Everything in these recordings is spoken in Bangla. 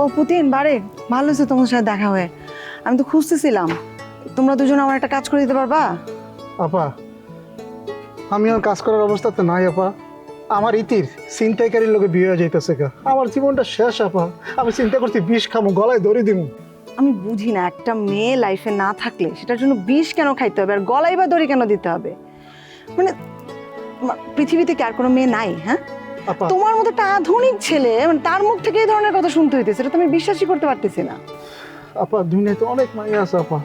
ও পুতিন বারে ভালো হয়েছে তোমার সাথে দেখা হয়ে। আমি তো খুঁজতেছিলাম, তোমরা দুজন আমার একটা কাজ করে দিতে পারবা? আপা আমি আর কাজ করার অবস্থাতে নাই আপা। আমার ইতির ছিনতাইকারীর লোকে বিয়ে হয়ে যাইতেছে গা। আমার জীবনটা শেষ আপা। আমি চিন্তা করছি বিষ খামো, গলায় দড়ি দিমু। আমি বুঝি না, একটা মেয়ে লাইফে না থাকলে সেটার জন্য বিষ কেন খাইতে হবে, আর গলায় বা দড়ি কেন দিতে হবে? মানে পৃথিবীতে কি আর কোনো মেয়ে নাই? হ্যাঁ, আপা তোমার মতো একটা আধুনিক ছেলে, মানে তার মুখ থেকে এই ধরনের কথা শুনতে হইতেছে, এটা তো আমি বিশ্বাসই করতে পারতেছি না। আপা দুনিয়ায় তো অনেক মাইয়া আছে আপা,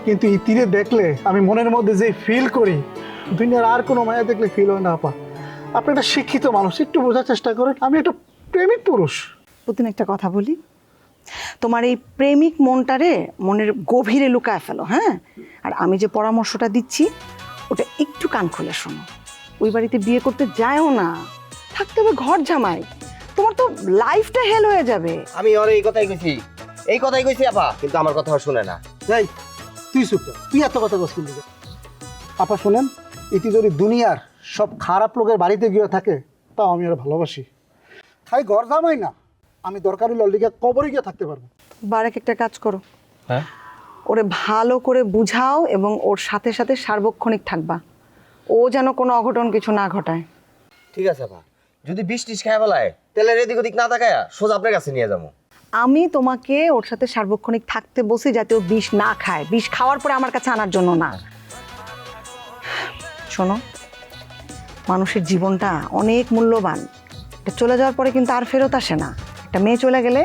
কিন্তু ইতিরে দেখলে আমি মনের মধ্যে যে ফিল করি, দুনিয়ার আর কোনো মায়া দেখলে ফিল হয় না আপা। আপনি একটা শিক্ষিত মানুষ, একটু বোঝার চেষ্টা করেন। আমি একটা প্রেমিক পুরুষ। পুতিন একটা কথা বলি, তোমার এই প্রেমিক মনটারে মনের গভীরে লুকায় ফেলো। হ্যাঁ, আর আমি যে পরামর্শটা দিচ্ছি ওটা একটু কান খুলে শোনো। ওই বাড়িতে বিয়ে করতে যায়ও না, থাকতে হবে ঘর জামাই। তোমার তো লাইফটা হেল হয়ে যাবে। আমি ওর এই কথাই কইছি, এই কথাই কইছি আপা, কিন্তু আমার কথা আর শুনে না। এই তুই চুপ কর, তুই এত কথা বস কিন্তু। আপা শোনেন, ইতি যদি দুনিয়ার সব খারাপ লোকের বাড়িতে গিয়ে থাকে, তাও আমি আর ভালোবাসি। খাই ঘর জামাই না, আমি দরকারি লল্লিকে কবরে গিয়ে থাকতে পারবো। বারেক একটা কাজ করো, হ্যাঁ, ওরে ভালো করে বুঝাও এবং ওর সাথে সাথে সার্বক্ষণিক থাকবা, ও যেন কোনো অঘটন কিছু না ঘটায়। ঠিক আছে আপা। যদি বিষ টিস খায় বেলায় তেলের এদিক ওদিক না তাকায় সোজা আপনার কাছে নিয়ে যাবো। আমি তোমাকে ওর সাথে সার্বক্ষণিক থাকতে বসি যাতে ও বিষ না খায়, বিষ খাওয়ার পরে আমার কাছে আনার জন্য না। শোনো, মানুষের জীবনটা অনেক মূল্যবান, এটা চলে যাওয়ার পরে কিন্তু আর ফেরত আসে না। একটা মেয়ে চলে গেলে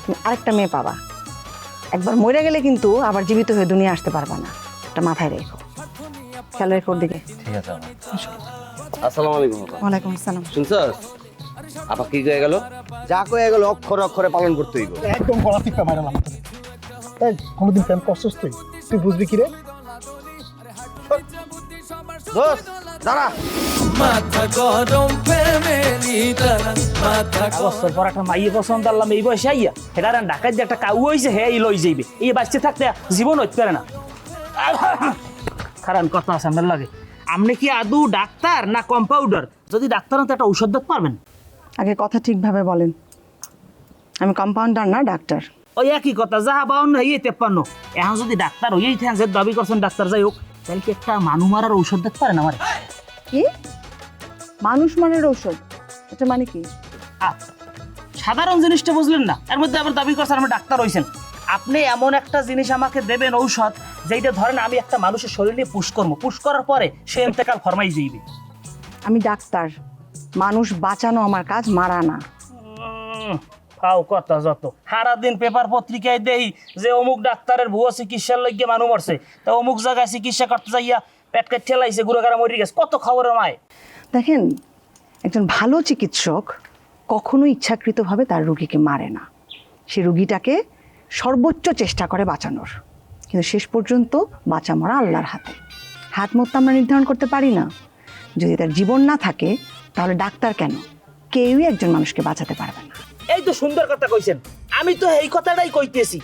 তুমি আরেকটা মেয়ে পাবা, একবার মরে গেলে কিন্তু আবার জীবিত হয়ে দুনিয়া আসতে পারবা না। এটা মাথায় রেখো, খেয়াল রেখো ওর দিকে। ঠিক আছে আপা। আসসালামু আলাইকুম আপা। ওয়ালাইকুম আসসালাম। শুনছস আপা কি কয়ে গেল? যা কয়ে গেল অক্ষরে অক্ষরে পালন করতে হইব। একদম গলা টিপা মারালাম তোকে। এই কোনোদিন প্রেম করছিস তুই? তুই বুঝবি কি রে? দোস্ত দাঁড়া। মাথা গরম ফ্যামিলি তারা মাথা বছর পর একটা মাইয়ে পছন্দ আনলাম এই বয়সে আইয়া হেটার ঢাকায় যে একটা কাউ হয়েছে হে লই যাইবে, এই বাচ্চা থাকতে জীবন হইতে পারে না। কারণ কথা আছে আপনার লাগে, আপনি কি আদৌ ডাক্তার না কম্পাউন্ডার? যদি ডাক্তার হন তো একটা ঔষধ দিতে পারবেন। আগে কথা ঠিকভাবে বলেন, আমি কম্পাউন্ডার না ডাক্তার। ওই একই কথা, যাহা বাউন্ন হইয়ে 53। এখন যদি ডাক্তার হইয়েই থাকেন, যে দাবি করছেন ডাক্তার, যাই হোক, তাহলে কি একটা মানু মারার ঔষধ দিতে পারেন আমার? কি মানুষ মানের ঔষধ? এটা মানে কি? সাধারণ জিনিসটা বুঝলেন না, এর মধ্যে আবার দাবি করছেন আপনি ডাক্তার হইছেন। আপনি এমন একটা জিনিস আমাকে দেবেন ঔষধ, যেটা ধরেন আমি একটা মানুষের শরীর নিয়ে পুশ করবো, পুশ করার পরে সে এতেকাল ফরমাই যাইবে। আমি ডাক্তার, মানুষ বাঁচানো আমার কাজ, মারা না। ফাও কথা যত, সারাদিন পেপার পত্রিকায় দেই যে অমুক ডাক্তারের ভুয়া চিকিৎসার লাগিয়ে মানুষ মরছে, তা অমুক জায়গায় চিকিৎসা করতে যাইয়া পেট কেটে ঠেলাইছে, গুড়াগাড়া মরে গেছে, কত খবরের মায়। দেখেন, একজন ভালো চিকিৎসক কখনো ইচ্ছাকৃতভাবে তার রুগীকে মারে না। সে রুগীটাকে সর্বোচ্চ চেষ্টা করে বাঁচানোর, কিন্তু শেষ পর্যন্ত বাঁচা মরা আল্লাহর হাতে। হাত মত আমরা নির্ধারণ করতে পারি না। যদি তার জীবন না থাকে তাহলে ডাক্তার কেন, কেউই একজন মানুষকে বাঁচাতে পারবে না। এই তো সুন্দর কথা কইছেন, আমি তো এই কথাটাই কইতেছি।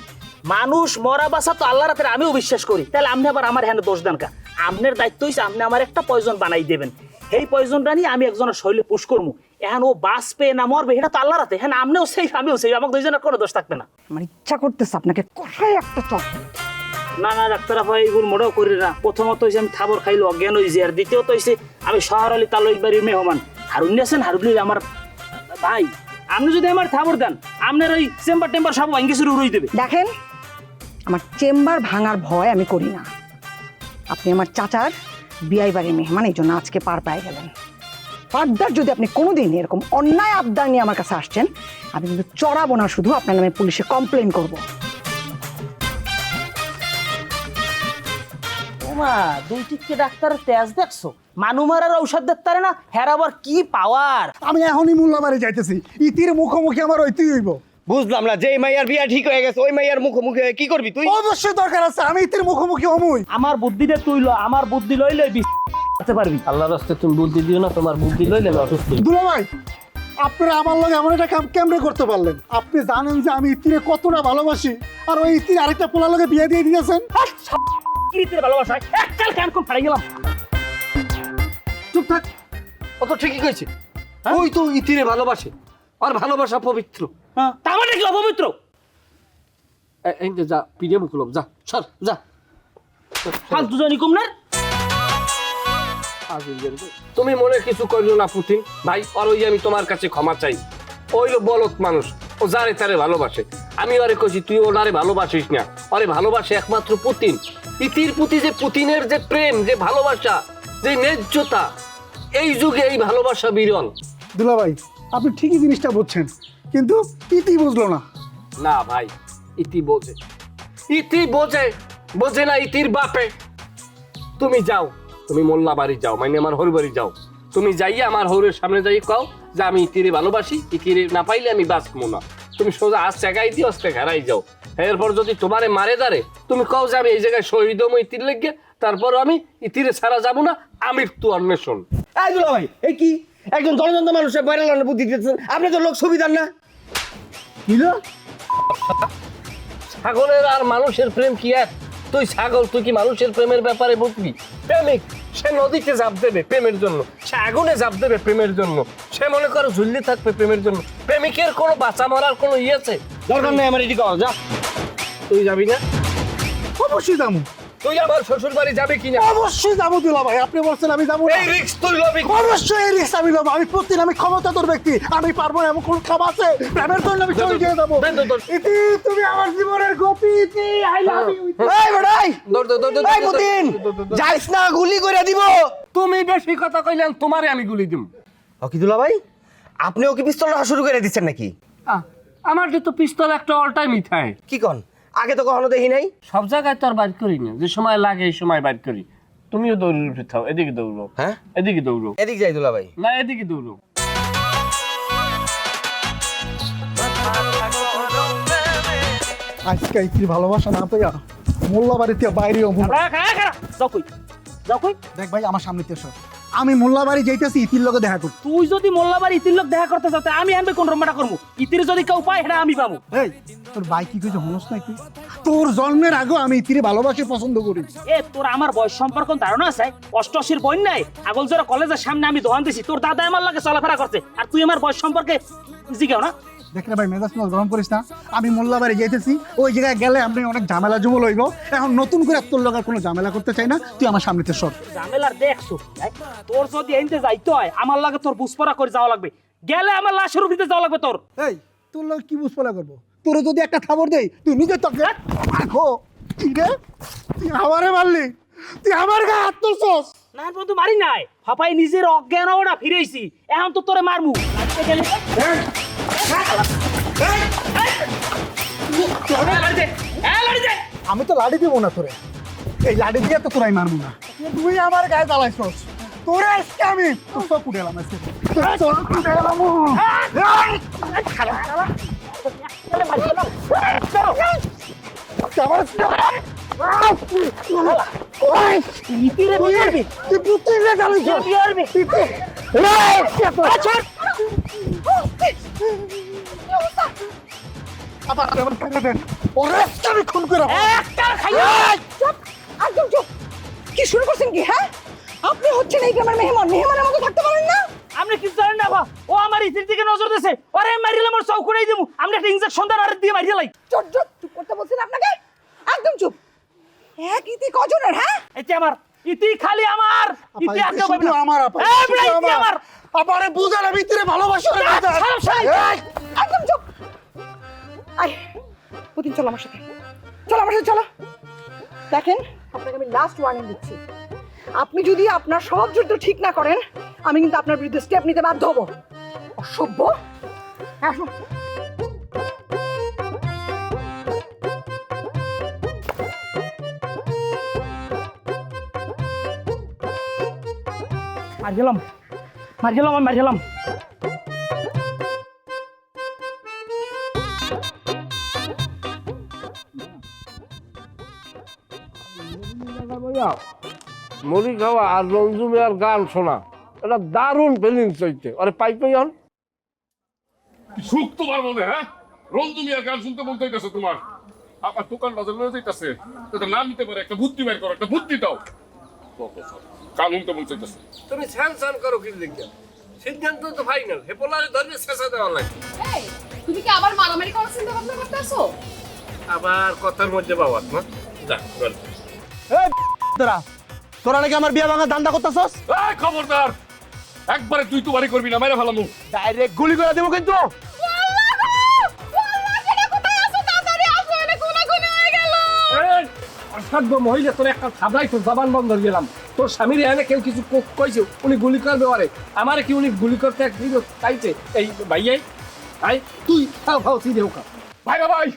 মানুষ মরা বাঁচা তো আল্লাহর হাতে, আমিও বিশ্বাস করি। তাহলে আপনি আবার আমার হ্যান্ড দোষ দেন কা? আপনার দায়িত্ব হইছে আপনি আমার একটা পয়জন বানাই দেবেন, এই পয়জনটা নিয়ে আমি একজনের শরীরে পুশ করবো। এখন ও বাঁচবে না মরবে এটা তো আল্লাহর হাতে। হ্যাঁ, আপনিও সেই আমিও সেই, আমাকে দুইজনের কোনো দোষ থাকবে না। আমার ইচ্ছা করতেছে আপনাকে কোথায় একটা চপ। না না ডাক্তার আপা, এইগুলো মোটেও করি না। প্রথমত হয়েছে আমি থাবর খাইলে অজ্ঞান হয়েছি, আর দ্বিতীয়ত হয়েছে আমি শহর আলী তালুক বাড়ির মেহমান। হারুন আছেন, হারুন আমার ভাই। আপনি যদি আমার থাবর দেন, আপনার ওই চেম্বার টেম্বার সব ভাঙ্গি শুরু রয়ে দেবে। দেখেন, আমার চেম্বার ভাঙার ভয় আমি করি না। আপনি আমার চাচার বিয়াই বাড়ির মেহমান, এই জন্য আজকে পার পেয়ে গেলেন। ফার্দার যদি আপনি কোনোদিন এরকম অন্যায় আবদার নিয়ে আমার কাছে আসছেন, আমি কিন্তু চড়াবো না, শুধু আপনার নামে পুলিশে কমপ্লেন করব। ওমা, দুই টিকে ডাক্তারের তেজ দেখছো? মানু মারার ঔষধ দেখতে পারে না, হ্যাঁ আবার কি পাওয়ার। আমি এখনই মোল্লাবাড়ি যাইতেছি, ইতির মুখোমুখি আমার ওইতেই হইব। বুঝলাম না, যে মাইয়ার বিয়া ঠিক হয়ে গেছে ওই মাইয়ার মুখোমুখি হয়ে কি করবি তুই? অবশ্যই দরকার আছে, আমি ইতির মুখোমুখি হমুই। আমার বুদ্ধিতে তুই লো, আমার বুদ্ধি লইলে বাঁচতে পারবি। আল্লাহর রাস্তায় তুমি বুদ্ধি দিও না, তোমার বুদ্ধি লইলে আমি অসুস্থ হই। দুলা ভাই, আপনারা আমার লগে এমন একটা কাম কেমনে করতে পারলেন? আপনি জানেন যে আমি ইতিরে কতটা ভালোবাসি, আর ওই ইতির আরেকটা পোলার লগে বিয়ে দিয়ে দিয়েছেন। ভালোবাসা এককাল কান কোন ফাড়াই গেলাম। চুপ থাক, ও তো ঠিকই কইছে। ওই তো ইতিরে ভালোবাসে, আর ভালোবাসা পবিত্র। হ্যাঁ, তা মানে কি অপবিত্র? এই যে যা পিডিএম খুলম যা সর যা ফালতু জানি কমনার তুমি মনে কিছু করিও না পুতিন ভাই, আর ওই আমি তোমার কাছে ক্ষমা চাই। ওইলো বলত মানুষ, ও যারে তারে ভালোবাসে। আমি ওরে কইছি তুই ওনারে ভালোবাসিস না, আরে ভালোবাসে একমাত্র পুতিন। ইতির প্রতি যে পুতিনের যে প্রেম, যে ভালোবাসা, যে ন্যায্যতা, এই যুগে এই ভালোবাসা বিরল। দুলা ভাই আপনি ঠিকই জিনিসটা বুঝছেন, কিন্তু ইতি বুঝলো না। না ভাই, ইতি বোঝে, ইতি বোঝে, বোঝে না ইতির বাপে। তুমি যাও, তুমি মোল্লা বাড়ি যাও, মানে আমার হর বাড়ি যাও। তুমি যাইয়া আমার হরের সামনে যাই কও যে আমি ইতিরে ভালোবাসি, ইতিরে না পাইলে আমি বাঁচবো না। তুমি সোজা আস্তে গাই দিও, আস্তে ঘেরাই যাও। এরপর যদি তোমারে মারে দাঁড়ে, তুমি কও যে আমি এই জায়গায় শহীদ হবো ইতির লেগে, তারপর আমি ইতিরে ছাড়া যাবো না, আমৃত্যু অন্বেষণ। এই দুলা ভাই, এই কি একজন জনযন্ত্র মানুষের বাইরে লাগানোর বুদ্ধি দিতেছেন? আপনি তো লোক সুবিধার না। ছাগলের আর মানুষের প্রেম কি এক? তুই ছাগল, তুই কি মানুষের প্রেমের ব্যাপারে বুঝবি? প্রেমিক সে নদীতে ঝাঁপ দেবে প্রেমের জন্য, সে আগুনে ঝাঁপ দেবে প্রেমের জন্য, সে মনে করো ঝুললে থাকবে প্রেমের জন্য। প্রেমিকের কোনো বাঁচা মরার কোনো ইয়ে আছে? দরকার নেই আমার এটি করা, যা। তুই যাবি না? অবশ্যই যাবো, তুই আমার শ্বশুর বাড়ি যাবি কিনা? অবশ্যই যাবো দুলা ভাই, আপনি বলছেন আমি যাবো না। এই রিস্ক তুই লবি? অবশ্যই এই রিস্ক আমি নেবো। আমি প্রতিদিন আমি ক্ষমতাধর ব্যক্তি, আমি পারবো না এমন কোন খাম আছে? প্রেমের জন্য আমি চলে গিয়ে যাবো। ইতি তুমি আমার জীবনের গতি, ইতি আই লাভ ইউ। এই বেড়াই, দৌড় দৌড় দৌড় এই পুতিন, যাইস না, গুলি করে দিব। তুমি বেশি কথা কইলেন, তোমারে আমি গুলি দিম। ও কি দুলা ভাই, আপনিও কি পিস্তল রাখা শুরু করে দিচ্ছেন নাকি? আমার তো পিস্তল একটা অল টাইমই থাকে। কি কন, আগে তো কখনো দেখি নাই। সব জায়গায় তো আর বাইর করি না, যে সময় লাগে এই সময় বাইর করি। তুমিও দৌড়ে উঠে থাও, এদিকে দৌড়ো। হ্যাঁ, এদিকে দৌড়ো। এদিক যাই দুলা ভাই। না এদিকে দৌড়ো। আজকে ইতির ভালোবাসা না পেয়া মোল্লা বাড়িতে বাইরেও যাও কই, যাও কই। দেখ ভাই আমার সামনে এসো, আমি মোল্লা বাড়ি যাইতেছি ইতির লগে দেখা করতে। তুই যদি মোল্লাবার ইতির লোক দেখা করতে চাও, আমি আনবে কোন রম্বাটা করবো? ইতির যদি কেউ পায় সেটা আমি পাবো। এই তোর ভাই কি কইছে হনস না? কি তোর জন্মের আগে আমি ইতিরে ভালোবাসি, পছন্দ করি। এ তোর আমার বয়স সম্পর্কে ধারণা আছে? অষ্টআশির বই নাই, আগল জোড়া কলেজের সামনে আমি দোকান দিছি, তোর দাদা আমার লাগে চলাফেরা করছে, আর তুই আমার বয়স সম্পর্কে জিজ্ঞাও না? দেখ না ভাই, মেজাজ গরম করিস না। আমি মোল্লা বাড়ি যাইতেছি, ওই জায়গায় গেলে আপনি অনেক ঝামেলা জমল হইব। এখন নতুন করে তোর লগে কোনো ঝামেলা করতে চাই না, তুই আমার সামনেতে সর। ঝামেলার দেখছো, তোর যদি এনতে যাইতে হয় আমার লাগে তোর বুঝপড়া করে যাওয়া লাগবে, গেলে আমার লাশের উপরে যাওয়া লাগবে তোর। এই তোর লগে কি বুঝপলা করবো? তোর যদি একটা খবর দেই, তুই নিজে তোকে রাখো। কি রে, তুই আমারে মারলি? তুই আমার গায়ে হাত তুলছস? না বন্ধু মারি নাই, হাপাই নিজের অজ্ঞান ওটা ফিরেছি, এখন তো তোরে মারমু। লাগতে গেলে আমি তো লাড়ি দিব না তোরে, এই লাড়ি দিয়ে তো তোরাই মারবো না। তুই আমার গায়ে জ্বালাইছস, তোরে আজকে আমি তোর কুটে এলাম আজকে, তোর কুটে এলাম। কি শুরু করছেন কি? হ্যাঁ, আপনি হচ্ছেন এই গ্রামের মেহমান, মেহমানের মতো থাকতে পারেন না? আপনি কিছু জানেন না বা ও আমার ইতির দিকে নজর দিয়েছে, ওরে মারিলে আমার চৌক উড়াই দেবো, আমরা একটা ইনজেকশন দেন আর দিয়ে মারিয়ে লাই। চুপ চুপ চুপ করতে বলছেন আপনাকে, একদম চুপ। এক ইতি কজনের? হ্যাঁ, এতে আমার ইতি খালি আমার ইতি আর কেউ পাবে না। আমার আপা, এই বড় ইতি আমার। আপারে বুঝার ভিতরে ভালোবাসা। একদম চুপ। আয় পুতিন, চলো আমার সাথে, চলো আমার সাথে, চলো। দেখেন, আপনাকে আমি লাস্ট ওয়ার্নিং দিচ্ছি, আপনি যদি আপনার স্বভাব চরিত্র ঠিক না করেন, আমি কিন্তু আপনার বিরুদ্ধে স্টেপ নিতে বাধ্য হব। অসভ্য। আসুন। মার গেলাম, মার গেলাম, আমি মার গেলাম। মুড়ি খাওয়া আর রঞ্জু মিয়ার গান শোনা, এটা দারুণ ফিলিংস হইতে। আরে পাই পাই হন সুখ তোমার মনে, হ্যাঁ? রঞ্জু মিয়ার গান শুনতে বলতে হইতেছে তোমার। আমার দোকান বাজার লয়ে যাইতেছে, এটা না নিতে পারে, একটা বুদ্ধি বের করো, একটা বুদ্ধি দাও। গান শুনতে বলতে হইতেছে। তুমি স্যান স্যান করো কি লিখে? সিদ্ধান্ত তো ফাইনাল, হেপোলারে ধরে শেষা দেওয়া লাগে। এই, তুমি কি আবার মারামারি করার চিন্তা ভাবনা করতেছো? আবার কথার মধ্যে বাবাত না যা বল। তোরা তোরা নাকি আমার বিয়া ভাঙা ধান্দা করতেছস? এই খবরদার, একবারে তুই তো বাড়ি করবি না, মেরে ফেলামু। ডাইরেক্ট গুলি করে দেবো কিন্তু। এই, অসাধ্য মহিলা, তোর একটা থাবড়াই তোর জবান বন্ধ হয়ে গেলাম। তোর স্বামীর এনে কেউ কিছু কইছে, উনি গুলি করবে ওরে। আমারে কি উনি গুলি করতে চাইছে? এই ভাইয়াই আই তুই খাও খাও সিধে হোক। ভাই রে ভাই,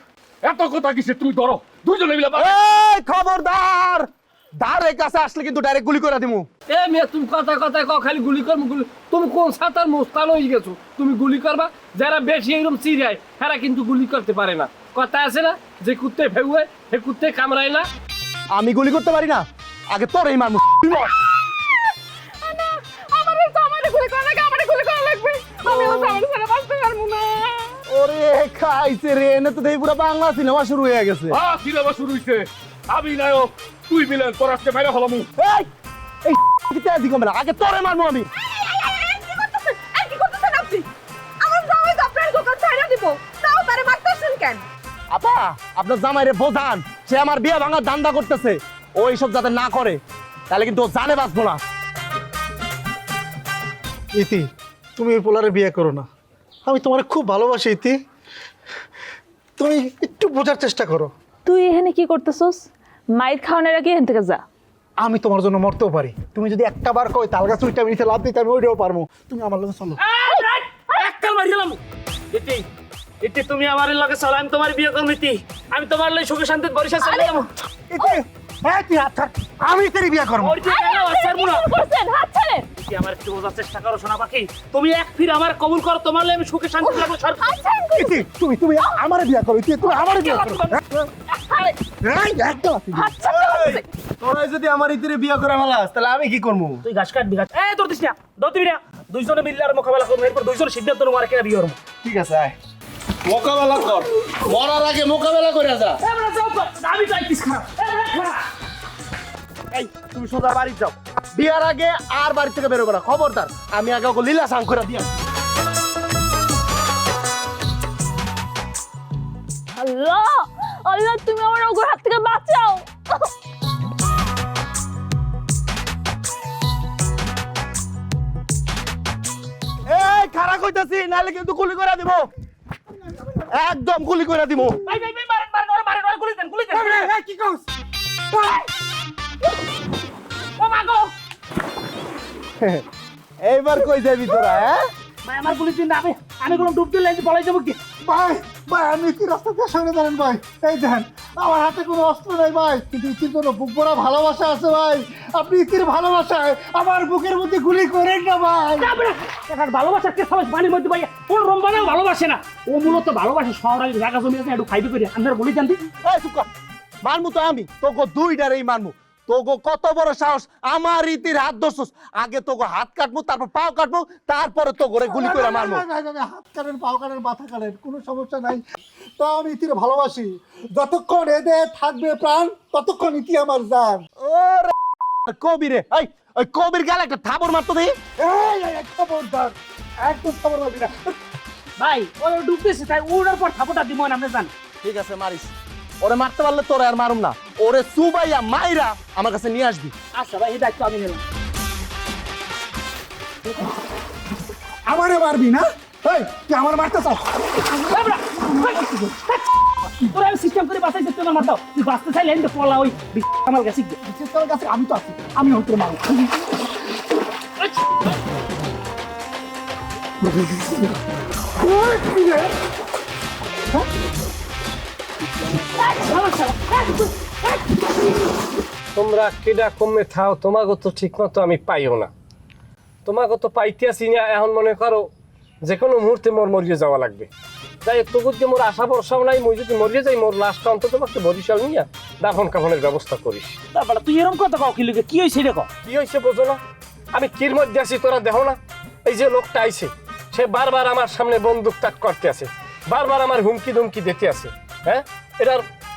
এত কথা কিসে? তুমি ধরো, দুইজনে মিলে বাড়ি। এই খবরদার, দাঁড়ের কাছে আসলে কিন্তু ডাইরেক্ট গুলি করে দিমু। এ মেয়ে, তুমি কথা কথায় কও খালি গুলি করবো গুলি। তুমি কোন সাঁতার মোস্তান হয়ে গেছো? তুমি গুলি করবা, যারা বেশি এরকম চিরায় তারা কিন্তু গুলি করতে পারে না। কথা আছে না, যে কুত্তে ফেউয়ে সে কুত্তে কামড়ায় না। আমি গুলি করতে পারি না, আগে তোরই মারমু। ওরে খাইছে রে, এনে তো দেখি পুরো বাংলা সিনেমা শুরু হয়ে গেছে। হ্যাঁ, সিনেমা শুরু হইছে। আমি নায়ক, তুই ভিলেন, তোর আজকে মেরে ফেলামু। এই কি তেজি কমে না, আগে তোরে মারমু আমি। আপা, আপনার জামাইরে বোঝান, সে আমার বিয়ে ভাঙার ধান্দা করতেছে। ও এইসব যাতে না করে, তাহলে কিন্তু ও জানে বাঁচবো না। ইতি, তুমি ওই পোলারে বিয়ে করো না। আমি তোমার খুব ভালোবাসি ইতি, তুমি একটু বোঝার চেষ্টা করো। তুই এখানে কি করতেছস? মাইর খাওয়ানোর আগে এখান থেকে যা। আমি তোমার জন্য মরতেও পারি। তুমি যদি একটা বার কই তাল গাছ উইটা মিনিটে লাভ দিতে, আমি ওইটাও পারবো। তুমি আমার লগে চলো। এককাল মারি গেলাম। ইতি ইতি, তুমি আমার লগে চলো, আমি তোমার বিয়ে করব। ইতি, আমি তোমার লগে সুখে শান্তিতে বরিশাল চলে যাবো। ইতি, হ্যাঁ তুই হাত ছাড়, আমি তোর বিয়ে করবো। ওর বিয়ে গেল, আর ছাড়বো না। করছেন হাত ছাড়েন। ইতি, আমার একটু বোঝার চেষ্টা করো সোনা পাখি। তুমি এক ফির আমার কবুল করো, তোমার লগে আমি সুখে শান্তিতে লাগবো। সর। ইতি, তুমি তুমি আমার বিয়ে করো। ইতি, তুমি আমার বিয়ে করো। এই, একদম তোরা যদি আমার ইতিরে বিয়ে করে ফেলাস, তাহলে আমি কি করবো? তুই ঘাস কাটবি, ঘাস। এই তোর দিস না, দৌড়বি না। দুইজনে মিললে আর মোকাবেলা করবো, এরপর দুইজনে সিদ্ধান্ত নেবো আর কেনা বিয়ে করবো। ঠিক আছে, আয় মোকাবেলা কর, মরার আগে মোকাবেলা করে যা। এবার যাও, আমি যাইতিস খারাপ। এই তুমি সোজা বাড়ি যাও, বিয়ার আগে আর বাড়ি থেকে বেরোবে না, খবরদার। আমি আগে ওকে লীলা সাং করে দিয়া। আল্লাহ আল্লাহ, তুমি আমার ওগর হাত থেকে বাঁচাও। এই খারাপ কইতাছি, নাহলে কিন্তু গুলি করে দিব, একদম গুলি করে দিব। ভাই ভাই ভাই, মারেন মারেন, ওরে মারেন, ওরে গুলি দেন, গুলি দেন। কি কস? ও মা গো, এইবার কই যাবি তোরা? হ্যাঁ, ভাই আমার গুলি দিন না। আমি কোনো ডুব দিলে পলাই যাবো কি? ভাই ভাই, আমি কি রাস্তা দিয়ে সামনে দাঁড়ান ভাই। এই দেখেন, আমার হাতে কোনো অস্ত্র নেই ভাই, কিন্তু ইতির জন্য বুক ভরা ভালোবাসা আছে ভাই। আপনি ইতির ভালোবাসায় আমার বুকের মধ্যে গুলি করেন না ভাই। এখন ভালোবাসা কে সবাই পানির মধ্যে ভাই, কোন রম্বানাও ভালোবাসে না। ও মূলত ভালোবাসে শহরে জায়গা জমি আছে, একটু খাইবে করে আপনার গুলি জানতি। এই চুপ কর, মারমু তো আমি, তোকে দুইটারেই মারমু। তোকে কত বড় সাহস, আমার রীতির হাত ধরছস। আগে তোকে হাত কাটবো, তারপর পাও কাটবো, তারপরে তো করে গুলি করে মারবো। হাত কাটেন, পাও কাটেন, মাথা কাটেন, কোনো সমস্যা নাই। তো আমি ইতির ভালোবাসি। যতক্ষণ এদে থাকবে প্রাণ, ততক্ষণ ইতি আমার জান। ওরে কবি রে, এই ওই কবির গালে একটা থাবর মারতো দেখি। এই খবরদার, একদম খবর হবে না। ভাই ওরা ডুবতেছে, তাই ওড়ার পর থাপটা দিব না, আপনি জান। ঠিক আছে, মারিস। ওরে মারতে পারলে তোরে আর মারুম না, ওরে সুবাইয়া মাইরা আমার কাছে নিয়ে আসবি। আচ্ছা ভাই, এই দায়িত্ব আমি নিলাম। আমারে মারবি না? এই তুই আমার মারতে চাও? তোরা আমি সিস্টেম করে বাঁচাইছি, তুই আমার মারতাও। তুই বাঁচতে চাইলে আমি তো পলা ওই আমার কাছে গিয়ে। বিশেষ করে কাছে আমি তো আছি, আমি হয়তো মারব। তোমরা কেডা কমে থাও, তোমাকে তো ঠিক মতো আমি পাইও না। তোমাকে তো পাইতে আসি না, এখন মনে করো যে কোনো মুহূর্তে মোর মরিয়ে যাওয়া লাগবে। তাই তোকে যে মোর আশা ভরসাও নাই, মই যদি মরিয়ে যাই, মোর লাশটা অন্তত একটা বরিশাল নিয়ে দাফন কাফনের ব্যবস্থা করিস। তারপরে তুই এরকম কথা কও, কি লিখে কি হয়েছে রে? কি হয়েছে বোঝো না? আমি কির মধ্যে আছি তোরা দেখো না? এই যে লোকটা আইছে, সে বারবার আমার সামনে বন্দুক তাক করতে আছে, বারবার আমার হুমকি ধুমকি দিতে আছে। হ্যাঁ,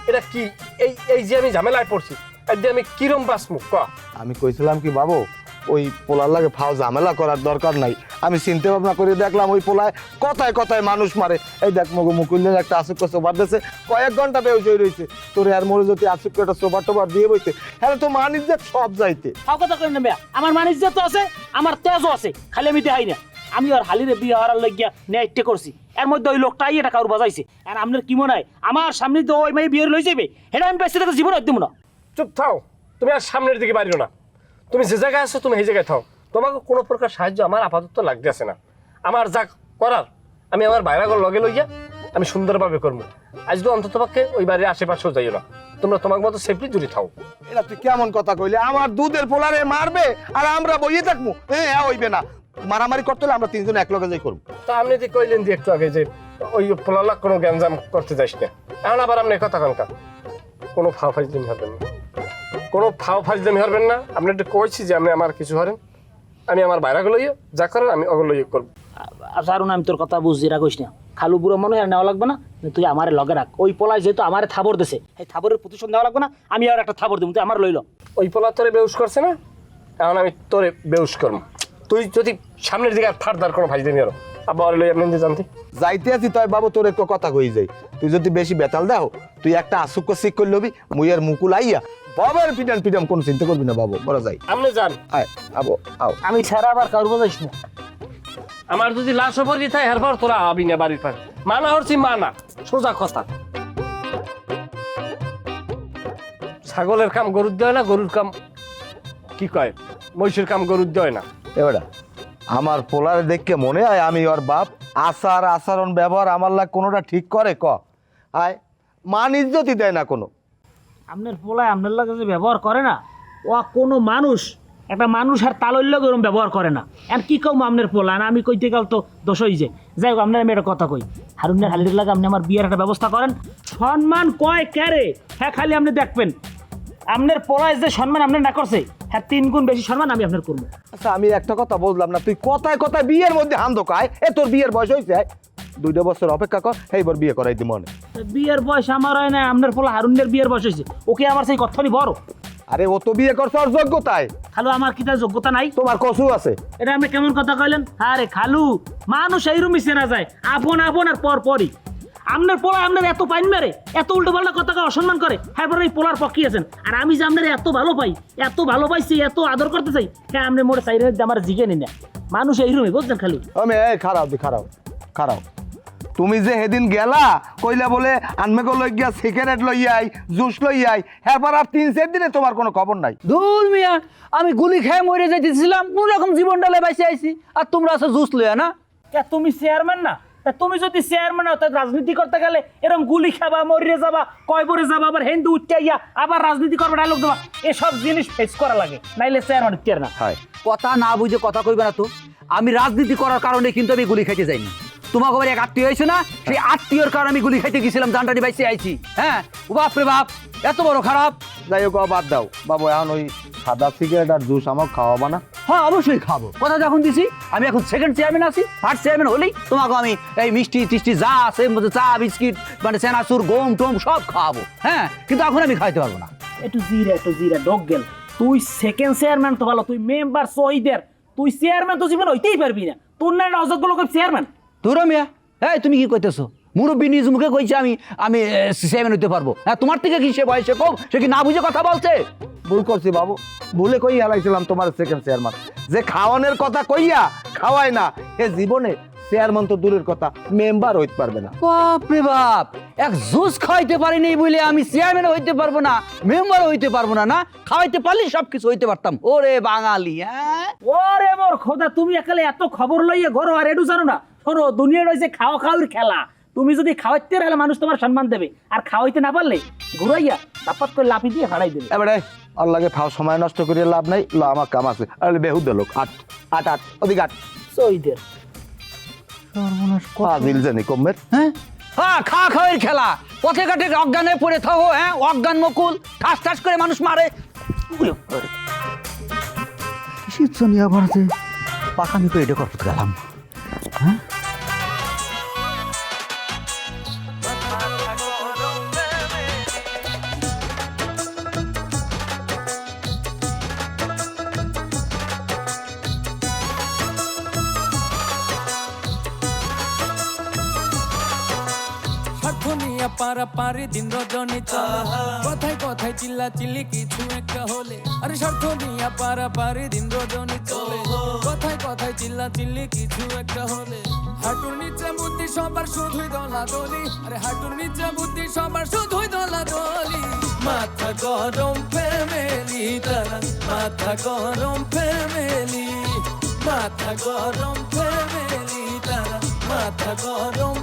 এটা কি? এই যে আমি ঝামেলায় পড়ছি, আর যে আমি কিরম বাসমু ক? আমি কইছিলাম কি বাবু, ওই পোলার লাগে ফাও ঝামেলা করার দরকার নাই। আমি চিন্তা ভাবনা করে দেখলাম ওই পোলায় কথায় কথায় মানুষ মারে। এই দেখ মগো মুকুলের একটা আসুক্য সোবার দিয়েছে, কয়েক ঘন্টা বেউস হয়ে রয়েছে। তোরে আর মরে যদি আসুক্য একটা সোবার টোবার দিয়ে বইতে, হ্যাঁ তো মানিস যে সব যাইতে। ফাও কথা কই না মিয়া, আমার মানিজ্য তো আছে, আমার তেজও আছে, খালি আমি দেখাই না। আমি আর হালিরে বিয়ে হওয়ার লাগিয়া নেটে করছি, এর মধ্যে ওই লোকটাই এটা কারুর বাজাইছে। আর আপনার কি মনে হয় আমার সামনে তো ওই মেয়ে বিয়ে লই যাবে? এটা আমি বেঁচে থাকা জীবন দিব না। চুপ থাও, তুমি আর সামনের দিকে বাড়িও না। তুমি যে জায়গায় আছো তুমি সেই জায়গায় থাও। তোমাকে কোনো প্রকার সাহায্য আমার আপাতত লাগতেছে না। আমার যা করার আমি আমার বাইরাগর লগে লইয়া আমি সুন্দরভাবে করবো। আজ তো অন্তত পক্ষে ওই বাড়ির আশেপাশেও যাইও না, তোমরা তোমার মতো সেফলি জুড়ে থাও। এটা তুই কেমন কথা কইলে? আমার দুধের পোলারে মারবে আর আমরা বইয়ে থাকবো? হ্যাঁ হইবে না, মারামারি করতে হলে আমরা তিনজন এক লগে যাই করবো। তা আপনি যে কইলেন যে একটু আগে যে ওই পোলালা কোনো গ্যাঞ্জাম করতে যাইস না, এখন আবার আপনি কথা কনকা কোনো ফাও ফাজলামি হবেন না, কোনো ফাও ফাজলামি হবেন না। আপনি একটু কইছি যে আপনি আমার কিছু হরেন, আমি আমার বাইরাগুলো লইয়া যা করেন আমি ওগুলো ইয়ে করবো। সারুন আমি তোর কথা বুঝছি, রাখিস না। খালু বুড়ো মনে হয় নেওয়া লাগবে না, তুই আমার লগে রাখ। ওই পলায় যেহেতু আমার থাবর দেশে, এই থাবরের প্রতিশোধ নেওয়া লাগবে না। আমি আর একটা থাবর দেবো, তুই আমার লইল। ওই পোলা তোরে বেউস করছে না, এখন আমি তোরে বেউস করবো। তুই যদি সামনের দিকে আর ফারদার কোনো ফাজলামি হলো আবার লই আপনি যে জানতে যাইতে আছি তাই বাবু তোর একটু কথা কই যাই। তুই যদি বেশি বেতাল দাও, তুই একটা আসুক্য শিখ করে লবি, মুই আর মুকুল আইয়া বাবার পিটান পিটাম কোনো চিন্তা করবি না বাবু, বড় যাই। আপনি যান, আয় আবো আও। আমি ছাড়া আবার কারুর বাজাইস না। আমার যদি লাশ ওপর দিতে হয় এরপর তোরা আবি না বাড়ির পাশে। মানা হচ্ছি মানা, সোজা কথা। ছাগলের কাম গরুর দেয় না, গরুর কাম কি কয় মহিষের কাম গরুর দেয় না। এবারে আমার পোলারে দেখকে মনে হয় আমি ওর বাপ। আচার আচরণ ব্যবহার আমার লাগ কোনোটা ঠিক করে ক? আয় মান ইজ্জতই দেয় না কোনো। আপনার পোলায় আপনার লাগে যে ব্যবহার করে না, ও কোনো মানুষ একটা মানুষ আর তালইল গরম ব্যবহার করে না। আর কি কম আপনার পোলা, আর আমি কইতে গেল তো দোষ হই যে। যাই হোক, আপনার আমি একটা কথা কই, হারুনের হালির লাগে আপনি আমার বিয়ের একটা ব্যবস্থা করেন। সম্মান কয় ক্যারে, হ্যাঁ খালি আপনি দেখবেন আপনার পোলায় যে সম্মান আপনার না করছে, হ্যাঁ 3 গুণ বেশি সম্মান আমি আপনার করবো। আচ্ছা আমি একটা কথা বললাম না, তুই কথায় কথায় বিয়ের মধ্যে হাম ধোকায়। এ তোর বিয়ের বয়স হয়েছে, 2 বছর অপেক্ষা কর, এইবার বিয়ে করাই দি মনে। বিয়ের বয়স আমার হয় না, আপনার পোলা হারুনের বিয়ের বয়স হয়েছে। ওকে আমার সেই কথারই বড়। আরে ও তো বিয়ে করছে ওর যোগ্যতায়। খালু আমার কি তার যোগ্যতা নাই? তোমার কসু আছে। এটা আপনি কেমন কথা কইলেন? আরে খালু, মানুষ এইরকমই চেনা যায়, আপন আপন আর পর পরই। আপনার পোলা আপনার এত পাইন মেরে, এত উল্টো পাল্টা কথা অসম্মান করে, হ্যাঁ এই পোলার পক্ষে আছেন। আর আমি যে আপনার এত ভালো পাই, এত ভালো পাইছি, এত আদর করতে চাই, হ্যাঁ আপনি মোটে চাই আমার জিগে নি না। মানুষ এইরকমই বুঝছেন খালু। আমি খারাপ দি খারাপ খারাপ। তুমি যে সেদিন গেলা কইলা বলে আনমেকে লই গিয়া সিগারেট লই আই, জুস লই আই, এরপর আর 3-4 দিনে তোমার কোনো খবর নাই। দূর মিয়া, আমি গুলি খেয়ে মরে যাইতেছিলাম, কোন রকম জীবন ডালে বাইসে আইছি, আর তোমরা আছে জুস লইয়া না। তুমি চেয়ারম্যান না? তুমি যদি চেয়ারম্যান হও, তাই রাজনীতি করতে গেলে এরকম গুলি খাবা, মরিয়ে যাবা, কয়বরে যাবা, আবার হিন্দু উঠতে আইয়া আবার রাজনীতি করবে, ডায়লগ দেবা, এসব জিনিস ফেস করা লাগে, নাইলে চেয়ারম্যান উঠতে না। কথা না বুঝে কথা কইবে না তো। আমি রাজনীতি করার কারণে কিন্তু আমি গুলি খাইতে যাইনি। তোমাকে আবার এক আত্মীয় হয়েছে না, সেই আত্মীয়র কারণে আমি গুলি খাইতে গেছিলাম, জানটানি বাইসে আইছি। হ্যাঁ বাপ রে বাপ, এত বড় খারাপ। যাই হোক বাদ দাও বাবু, এখন ওই সাদা সিগারেট আর জুস আমাকে খাওয়াবা না? হ্যাঁ অবশ্যই খাবো, কথা যখন দিছি। আমি এখন সেকেন্ড চেয়ারম্যান আছি, ফার্স্ট চেয়ারম্যান হলেই তোমাকে আমি এই মিষ্টি টিষ্টি যা আছে, চা বিস্কিট মানে সেনাসুর গম টম সব খাওয়াবো। হ্যাঁ কিন্তু এখন আমি খাইতে পারবো না। একটু জিরা ডগ গেল। তুই সেকেন্ড চেয়ারম্যান তো ভালো, তুই মেম্বার শহীদের, তুই চেয়ারম্যান তো জীবন হইতেই পারবি না। তোর না অযোগ্য লোক চেয়ারম্যান। তোর মিয়া, হ্যাঁ তুমি কি কইতেছো? মুরব্বী নিজ মুখে কইছে আমি আমি চেয়ারম্যান হইতে পারবো। হ্যাঁ তোমার থেকে কি সে বয়সে কম? সে কি না বুঝে কথা বলছে? ভুল করছি বাবু, ভুলে কই হালাইছিলাম তোমার সেকেন্ড চেয়ারম্যান। যে খাওয়ানোর কথা কইয়া খাওয়ায় না, এ জীবনে চেয়ারম্যান তো দূরের কথা, মেম্বার হইতে পারবে না। বাপ রে বাপ, এক জুস খাইতে পারিনি বলে আমি চেয়ারম্যান হইতে পারবো না, মেম্বার হইতে পারবো না? না খাওয়াইতে পারলে সবকিছু হইতে পারতাম। ওরে বাঙালি, হ্যাঁ ওরে মোর খোদা, তুমি একালে এত খবর লইয়ে ঘর আর এডু জানো না? শোনো, দুনিয়া রয়েছে খাওয়া খাওয়ার খেলা। তুমি যদি খাওয়াইতে পারলে মানুষ তোমার সম্মান দেবে, আর খাওয়াইতে না পারলে ঘুরাইয়া তাপাত করে লাফি দিয়ে হারাই দেবে। এবারে আর লাগে ফাও সময় নষ্ট করিয়ে লাভ নাই। ল আমার কাম আছে। আরে বেহুদ লোক, আট আট আট ওদিকে আট শহীদের দিল জানি কমের। হ্যাঁ হ্যাঁ, খাওয়া খাওয়ার খেলা। পথে ঘাটে অজ্ঞানে পড়ে থাকো, হ্যাঁ অজ্ঞান মকুল, ঠাস ঠাস করে মানুষ মারে। কিসের জন্য আবার যে পাকামি করে এটা করতে গেলাম? হ্যাঁ পারা পারি দিন রজনী চলে কথায় কথায় চিল্লা চিল্লি কিছু একটা হলে আরে স্বার্থ নিয়ে পারা পারি দিন রজনী চলে কথায় কথায় চিল্লা চিল্লি কিছু একটা হলে হাঁটুর নিচে বুদ্ধি সবার শুধুই দলাদলি আরে হাঁটুর নিচে বুদ্ধি সবার শুধুই দলাদলি মাথা গরম ফ্যামিলি তারা মাথা গরম ফ্যামিলি মাথা গরম ফ্যামিলি তারা মাথা গরম